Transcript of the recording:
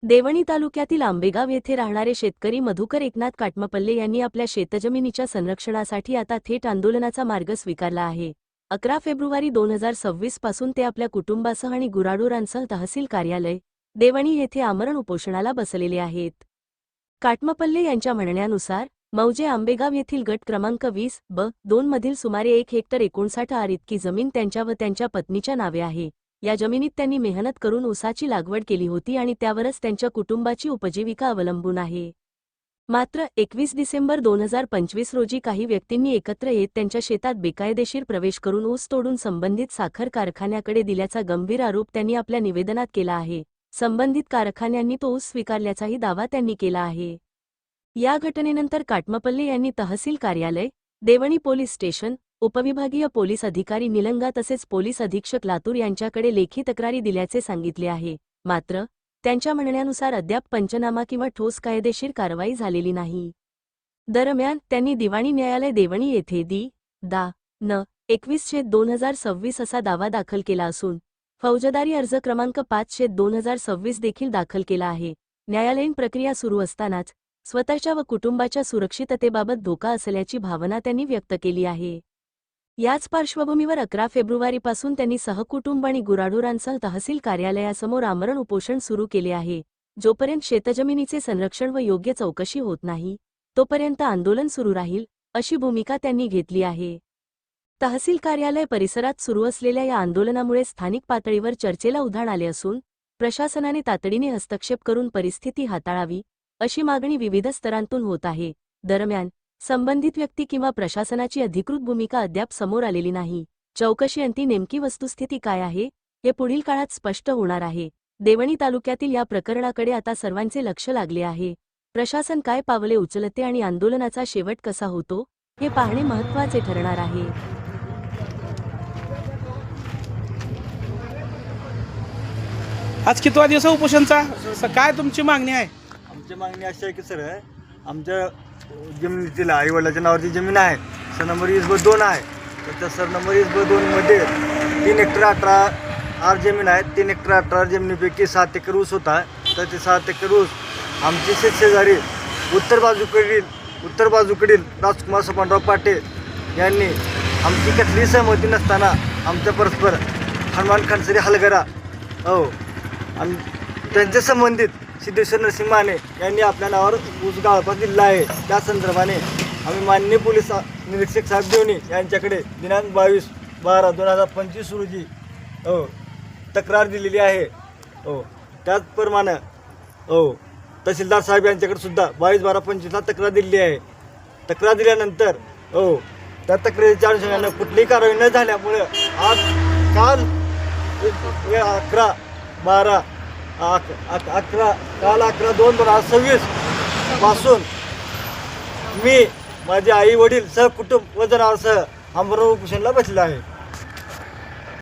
देवणी तालुक्यातील आंबेगाव येथे राहणारे शेतकरी मधुकर एकनाथ काटमपल्ले यांनी आपल्या शेतजमिनीच्या संरक्षणासाठी आता थेट आंदोलनाचा मार्ग स्वीकारला आहे। 11 फेब्रुवारी 2026 पासून ते आपल्या कुटुंबासह आणि गुराढोरांसह तहसील कार्यालय देवणी येथे आमरण उपोषणाला बसलेले आहेत। काटमपल्ले यांच्या म्हणण्यानुसार मौजे आंबेगाव येथील गट क्रमांक 20/2 मधील सुमारे 1 हेक्टर 59 आर इतकी जमीन त्यांच्या व त्यांच्या पत्नीच्या नावे आहे। या जमिनीत त्यांनी मेहनत करून ऊसाची लागवड केली होती आणि त्यावरच त्यांच्या कुटुंबाची उपजीविका अवलंबून आहे। मात्र 21 डिसेंबर 2025 रोजी काही व्यक्तींनी एकत्र येत त्यांच्या शेतात बेकायदेशीर प्रवेश करून ऊस तोडून संबंधित साखर कारखान्याकडे दिल्याचा गंभीर आरोप त्यांनी आपल्या निवेदनात केला आहे। संबंधित कारखान्यांनी तो ऊस स्वीकारल्याचाही दावा त्यांनी केला आहे। या घटनेनंतर काटमपल्ले यांनी तहसील कार्यालय देवणी पोलीस स्टेशन उपविभागीय पोलीस अधिकारी निलंगा तसेच पोलीस अधीक्षक लातूर यांच्याकडे लेखी तक्रारी दिल्याचे सांगितले आहे। मात्र त्यांच्या म्हणण्यानुसार अद्याप पंचनामा किंवा ठोस कायदेशीर कारवाई झालेली नाही। दरम्यान त्यांनी दिवाणी न्यायालय देवणी येथे दि.दा.न. 21/2026 असा दावा दाखल केला असून फौजदारी अर्ज क्रमांक 5/2026 देखील दाखल केला आहे। न्यायालयीन प्रक्रिया सुरू असतानाच स्वतःच्या व कुटुंबाच्या सुरक्षिततेबाबत धोका असल्याची भावना त्यांनी व्यक्त केली आहे। याच पार्श्वभूमीवर 11 फेब्रुवारीपासून त्यांनी सहकुटुंब आणि गुराढोरांसह तहसील कार्यालयासमोर आमरण उपोषण सुरू केले आहे। जोपर्यंत शेतजमिनीचे संरक्षण व योग्य चौकशी होत नाही तोपर्यंत आंदोलन सुरू राहील अशी भूमिका त्यांनी घेतली आहे। तहसील कार्यालय परिसरात सुरू असलेल्या या आंदोलनामुळे स्थानिक पातळीवर चर्चेला उधाण आले असून प्रशासनाने तातडीने हस्तक्षेप करून परिस्थिती हाताळावी अशी मागणी विविध स्तरांतून होत आहे। दरम्यान संबंधित व्यक्ती किंवा प्रशासनाची अधिकृत भूमिका अद्याप समोर आलेली नाही। चौकशीअंती नेमकी वस्तुस्थिती काय आहे हे पुढील काळात स्पष्ट होणार आहे। देवणी तालुक्यातील या प्रकरणाकडे आता सर्वांचे लक्ष लागले आहे। प्रशासन काय पावले उचलते आणि आंदोलनाचा शेवट कसा होतो हे पाहणे महत्त्वाचे ठरणार आहे। आज कितवा दिवस उपोषणचा काय तुमची मागणी आहे? आमची मागणी अशी आहे की सर आमच्या जमिनीतील आईवडिलाच्या नावाची जमीन आहे। सर नंबर 20/2 आहे। तर त्या सर नंबर 20/2 मध्ये 3 हेक्टर 18 आर जमीन आहे। 3 हेक्टर 18 जमिनीपैकी 7 एकर ऊस होता। तर ते 7 एकर ऊस आमचे शेतशेजारी उत्तर बाजूकडील राजकुमार सोपानराव पाटे यांनी आमची कसली सहमती नसताना आमच्या परस्पर हनुमान खानसरी हलगरा आणि त्यांच्या संबंधित सिद्धेश्वर नरसिंह माने यांनी आपल्या नावावर ऊस गाळपास दिला आहे। त्या संदर्भाने आम्ही माननीय पोलीस निरीक्षक साहेब देवणी यांच्याकडे दिनांक 22/12/2025 रोजी तक्रार दिलेली आहे। त्याचप्रमाणे तहसीलदार साहेब यांच्याकडे सुद्धा 22/12/25ला तक्रार दिलेली आहे। तक्रार दिल्यानंतर त्या तक्रारीच्या अनुषंगाने कुठलीही कारवाई न झाल्यामुळे काल 11/2/2026 पासून मी माझे आई वडील सहकुटुंब व जनावरांसह आमरण उपोषणाला बसले आहे।